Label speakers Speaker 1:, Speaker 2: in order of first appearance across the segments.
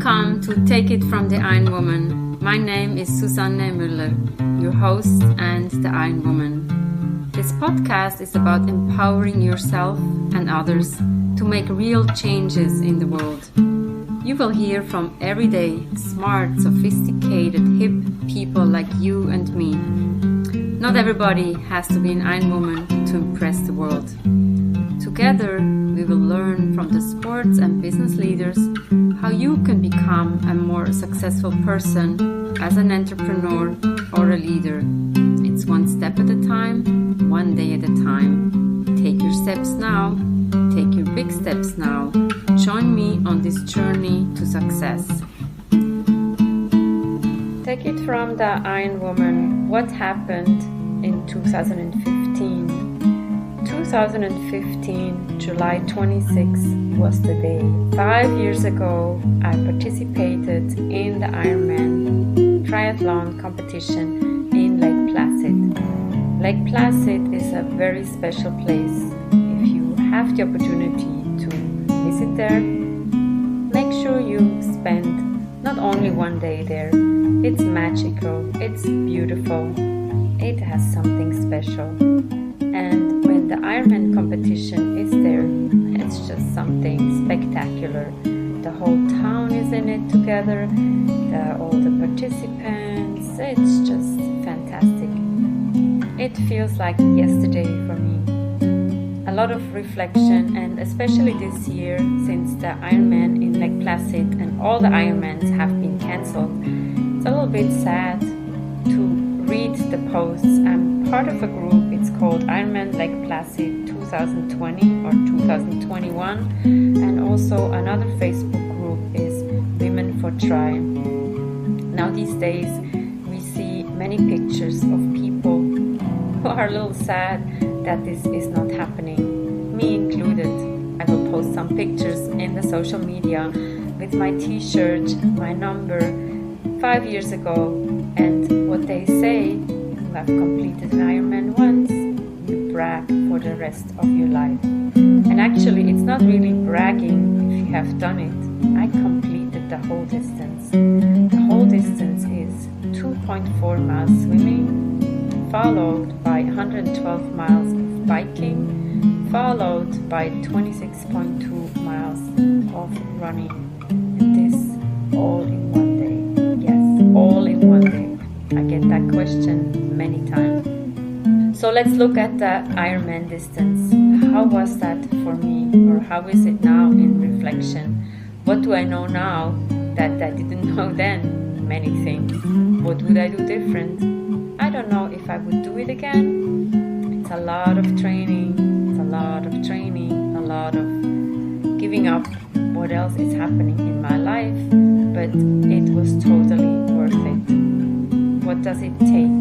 Speaker 1: Welcome to Take It from the Ironwoman. My name is Susanne Mueller, your host and the Ironwoman. This podcast is about empowering yourself and others to make real changes in the world. You will hear from everyday, smart, sophisticated, hip people like you and me. Not everybody has to be an Ironwoman to impress the world. Together, we will learn from the sports and business leaders how you can become a more successful person as an entrepreneur or a leader. It's one step at a time, one day at a time. Take your steps now. Take your big steps now. Join me on this journey to success. Take it from the Ironwoman. What happened in 2015? 2015, July 26 was the day. 5 years ago, I participated in the Ironman triathlon competition in Lake Placid. Lake Placid is a very special place. If you have the opportunity to visit there, make sure you spend not only one day there. It's magical, it's beautiful, it has something special. And when the Ironman competition is there, it's just something spectacular. The whole town is in it together, all the participants, it's just fantastic. It feels like yesterday for me. A lot of reflection, and especially this year, since the Ironman in Lake Placid and all the Ironmans have been cancelled, it's a little bit sad to read the posts. I'm part of a group, it's called Ironman Lake Placid 2020 or 2021, and also another Facebook group is Women for Try. Now these days we see many pictures of people who are a little sad that this is not happening, me included. I will post some pictures in the social media with my t-shirt, my number 5 years ago, and what they say: you have completed an Ironman once, you brag for the rest of your life. And actually it's not really bragging if you have done it. I completed the whole distance. The whole distance is 2.4 miles swimming, followed by 112 miles of biking, followed by 26.2 miles of running. And this all in one day. Yes, all in one day. I get that question many times. So let's look at the Ironman distance. How was that for me, or how is it now in reflection? What do I know now that I didn't know then? Many things. What would I do different? I don't know if I would do it again. It's a lot of training, a lot of giving up what else is happening in my life, but it was totally worth it. What does it take?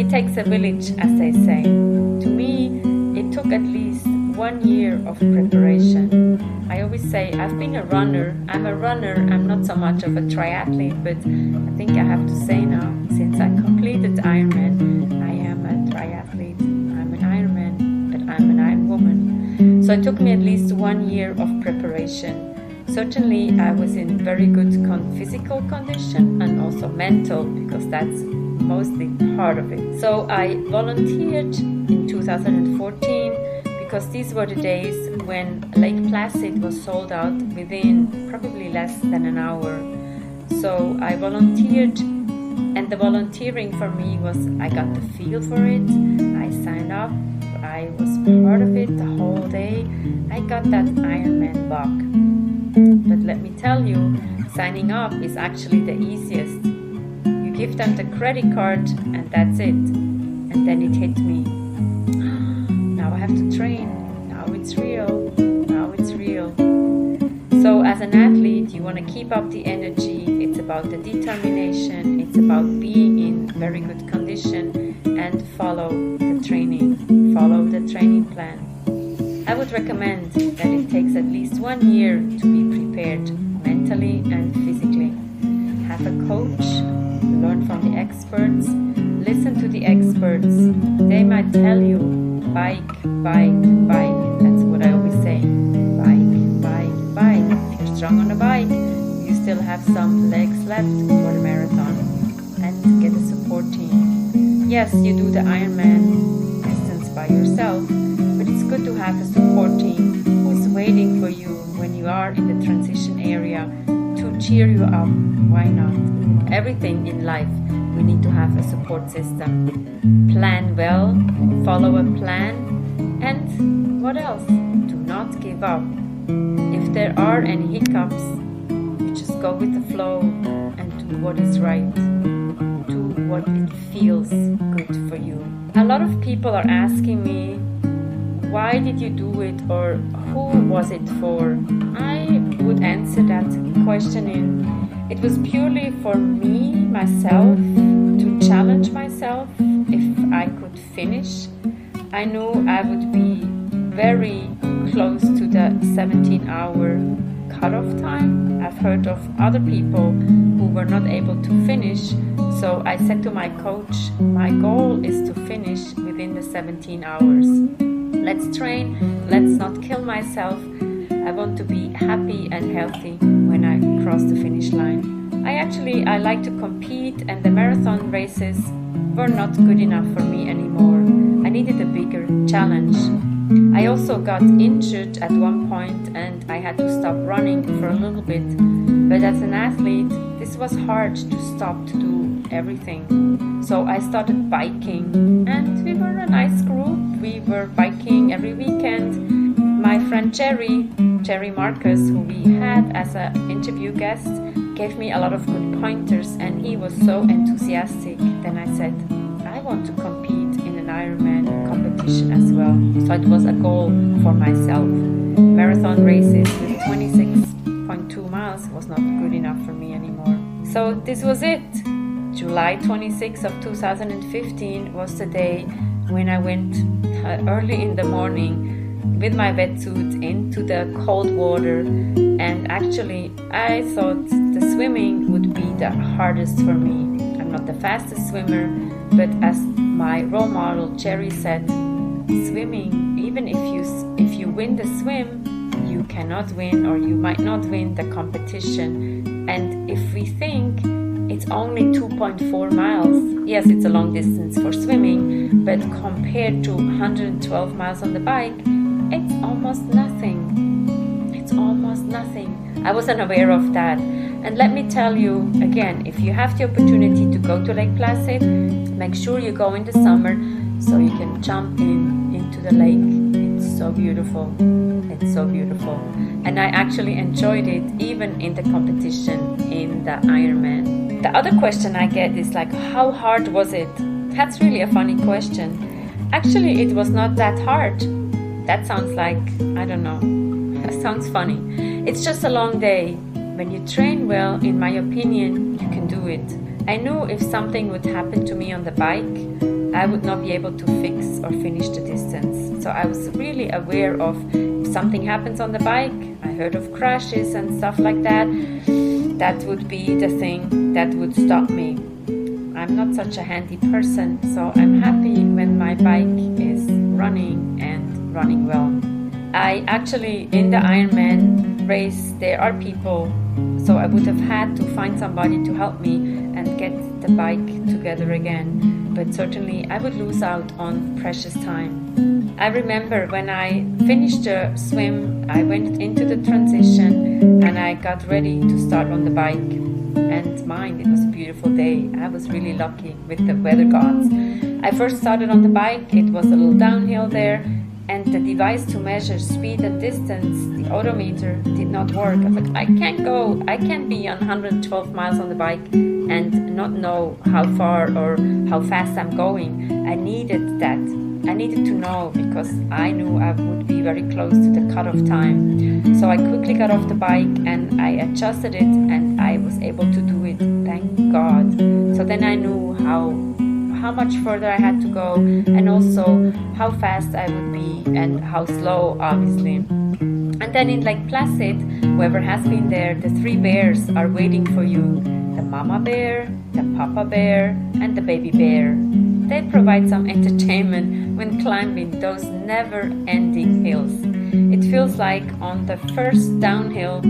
Speaker 1: It takes a village, as they say. To me, it took at least 1 year of preparation. I always say I've been a runner. I'm a runner. I'm not so much of a triathlete, but I think I have to say now, since I completed Ironman, I am a triathlete. I'm an Ironman, but I'm an Ironwoman. So it took me at least 1 year of preparation. Certainly, I was in very good physical condition and also mental, because that's mostly part of it. So I volunteered in 2014, because these were the days when Lake Placid was sold out within probably less than an hour. So I volunteered, and the volunteering for me was, I got the feel for it, I signed up, I was part of it the whole day, I got that Ironman bug. But let me tell you, signing up is actually the easiest. You give them the credit card and that's it. And then it hit me. Now I have to train. Now it's real. So as an athlete, you want to keep up the energy. It's about the determination. It's about being in very good condition and follow the training. Follow the training plan. I would recommend that it takes at least 1 year to be prepared mentally and physically. Have a coach, learn from the experts, listen to the experts. They might tell you, bike. That's what I always say. Bike. If you're strong on a bike, you still have some legs left for the marathon and get a support team. Yes, you do the Ironman distance by yourself, but it's good to have a support team who's waiting for you when you are in the transition area to cheer you up. Why not? Everything in life, we need to have a support system. Plan well, follow a plan, and what else? Do not give up. If there are any hiccups, you just go with the flow and do what is right. Do what it feels good for you. A lot of people are asking me, why did you do it, or who was it for? I would answer that question in, it was purely for me, myself, to challenge myself if I could finish. I knew I would be very close to the 17-hour cutoff time. I've heard of other people who were not able to finish, so I said to my coach, my goal is to finish within the 17 hours. Let's train, let's not kill myself. I want to be happy and healthy when I cross the finish line. I like to compete, and the marathon races were not good enough for me anymore. I needed a bigger challenge. I also got injured at one point and I had to stop running for a little bit. But as an athlete, this was hard to stop to do everything. So I started biking, and we were a nice group. We were biking every weekend. My friend Jerry Marcus, who we had as an interview guest, gave me a lot of good pointers, and he was so enthusiastic. Then I said, I want to compete in an Ironman competition as well. So it was a goal for myself. Marathon races with 26.2 miles was not good enough for me anymore. So this was it. July 26th of 2015 was the day when I went early in the morning with my wetsuit into the cold water, and actually I thought the swimming would be the hardest for me. I'm not the fastest swimmer, but as my role model Jerry said, swimming, even if you win the swim, you cannot win, or you might not win the competition. And if we think it's only 2.4 miles, yes, it's a long distance for swimming, but compared to 112 miles on the bike, it's almost nothing. It's almost nothing. I wasn't aware of that. And let me tell you again, if you have the opportunity to go to Lake Placid, make sure you go in the summer so you can jump into the lake. It's so beautiful. It's so beautiful. And I actually enjoyed it even in the competition in the Ironman. The other question I get is like, how hard was it? That's really a funny question. Actually, it was not that hard. That sounds like, I don't know, that sounds funny. It's just a long day. When you train well, in my opinion, you can do it. I knew if something would happen to me on the bike, I would not be able to fix or finish the distance. So I was really aware of if something happens on the bike, I heard of crashes and stuff like that, that would be the thing that would stop me. I'm not such a handy person, so I'm happy when my bike is running and running well. I actually, in the Ironman race, there are people, so I would have had to find somebody to help me and get the bike together again, but certainly I would lose out on precious time. I remember when I finished the swim, I went into the transition and I got ready to start on the bike. And mind, it was a beautiful day. I was really lucky with the weather gods. I first started on the bike, it was a little downhill there, and the device to measure speed and distance, the odometer, did not work. I was like, I can't be on 112 miles on the bike and not know how far or how fast I'm going. I needed that. I needed to know because I knew I would be very close to the cutoff time. So I quickly got off the bike and I adjusted it and I was able to do it, thank God. So then I knew how much further I had to go and also how fast I would be and how slow, obviously. And then in Lake Placid, whoever has been there, the 3 bears are waiting for you. The mama bear, the papa bear, and the baby bear. They provide some entertainment when climbing those never-ending hills. It feels like on the first downhill,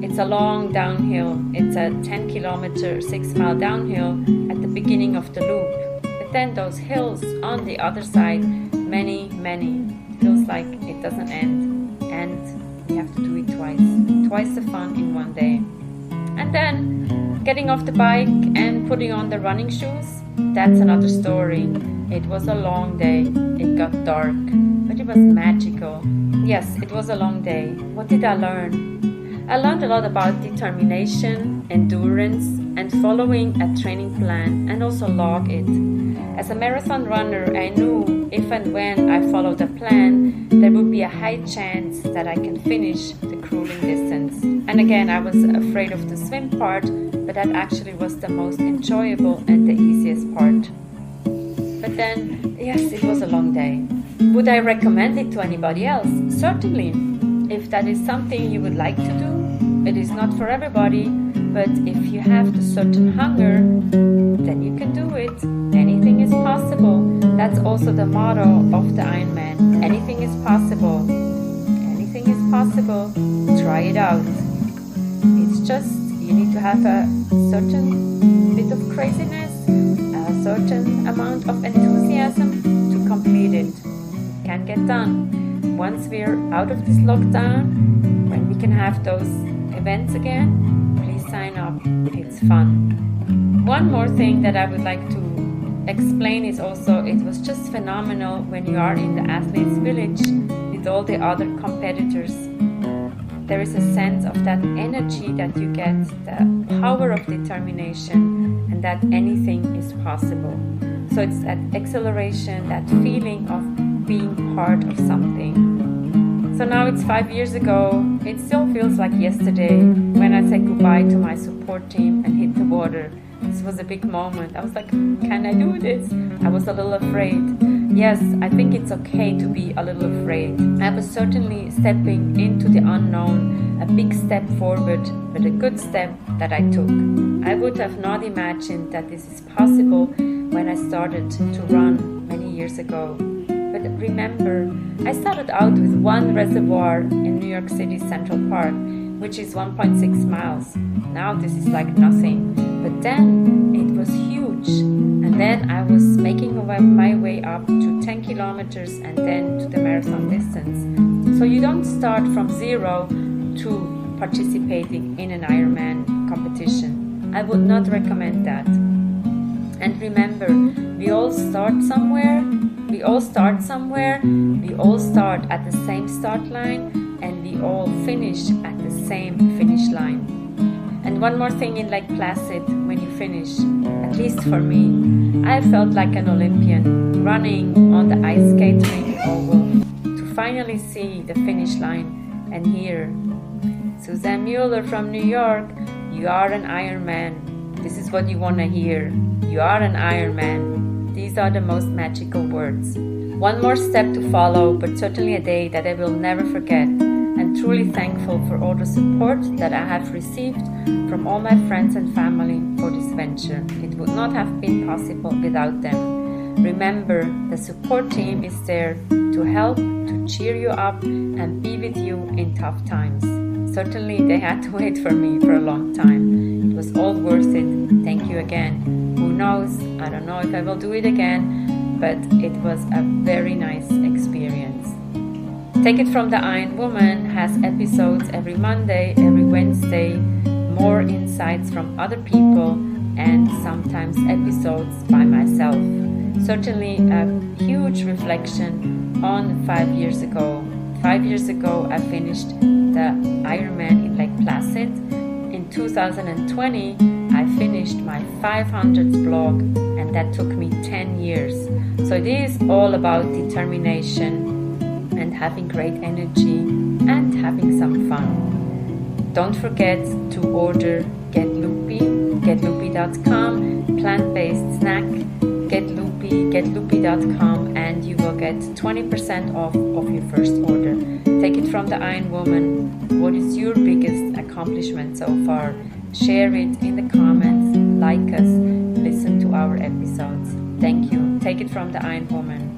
Speaker 1: It's a long downhill. It's a 10-kilometer, 6-mile downhill at the beginning of the loop. But then those hills on the other side, many, feels like it doesn't end. And you have to do it twice the fun in one day. And then getting off the bike and putting on the running shoes, that's another story. It was a long day. It got dark, but it was magical. Yes, it was a long day. What did I learn? I learned a lot about determination, endurance, and following a training plan, and also log it. As a marathon runner, I knew if and when I followed a plan, there would be a high chance that I can finish the cruising distance. And again, I was afraid of the swim part, but that actually was the most enjoyable and the easiest part. But then, yes, it was a long day. Would I recommend it to anybody else? Certainly. If that is something you would like to do, it is not for everybody, but if you have the certain hunger, then you can do it. Anything is possible. That's also the motto of the Ironman. Anything is possible. Anything is possible. Try it out. It's just you need to have a certain bit of craziness, a certain amount of enthusiasm to complete it. It can get done. Once we're out of this lockdown, when we can have those events again, please sign up. It's fun. One more thing that I would like to explain is also it was just phenomenal when you are in the athletes' village with all the other competitors. There is a sense of that energy that you get, the power of determination, and that anything is possible. So it's that exhilaration, that feeling of being part of something. So now it's 5 years ago. It still feels like yesterday when I said goodbye to my support team and hit the water. This was a big moment. I was like, can I do this? I was a little afraid. Yes, I think it's okay to be a little afraid. I was certainly stepping into the unknown, a big step forward, but a good step that I took. I would have not imagined that this is possible when I started to run many years ago. But remember, I started out with one reservoir in New York City Central Park, which is 1.6 miles. Now this is like nothing. But then it was huge. And then I was making my way up to 10 kilometers and then to the marathon distance. So you don't start from zero to participating in an Ironman competition. I would not recommend that. And remember, we all start somewhere. We all start at the same start line, and we all finish at the same finish line. And one more thing in Lake Placid, when you finish, at least for me, I felt like an Olympian running on the ice skate rink oval to finally see the finish line and hear, Susanne Mueller from New York, you are an Ironman. This is what you want to hear. You are an Ironman. These are the most magical words. One more step to follow, but certainly a day that I will never forget. And truly thankful for all the support that I have received from all my friends and family for this venture. It would not have been possible without them. Remember, the support team is there to help, to cheer you up, and be with you in tough times. Certainly, they had to wait for me for a long time. It was all worth it. Thank you again. Who knows? I don't know if I will do it again, but it was a very nice experience. Take It From the Ironwoman has episodes every Monday, every Wednesday, more insights from other people, and sometimes episodes by myself. Certainly a huge reflection on 5 years ago. 5 years ago, I finished the Ironman in Lake Placid. In 2020, I finished my 500th blog, and that took me 10 years. So it is all about determination and having great energy and having some fun. Don't forget to order Get Loopy, getloopy.com, plant-based snack, Get Loopy, getloopy.com, and you will get 20% off of your first order. Take it from the Ironwoman. What is your biggest accomplishment so far? Share it in the comments, like us, listen to our episodes. Thank you. Take it from the Ironwoman.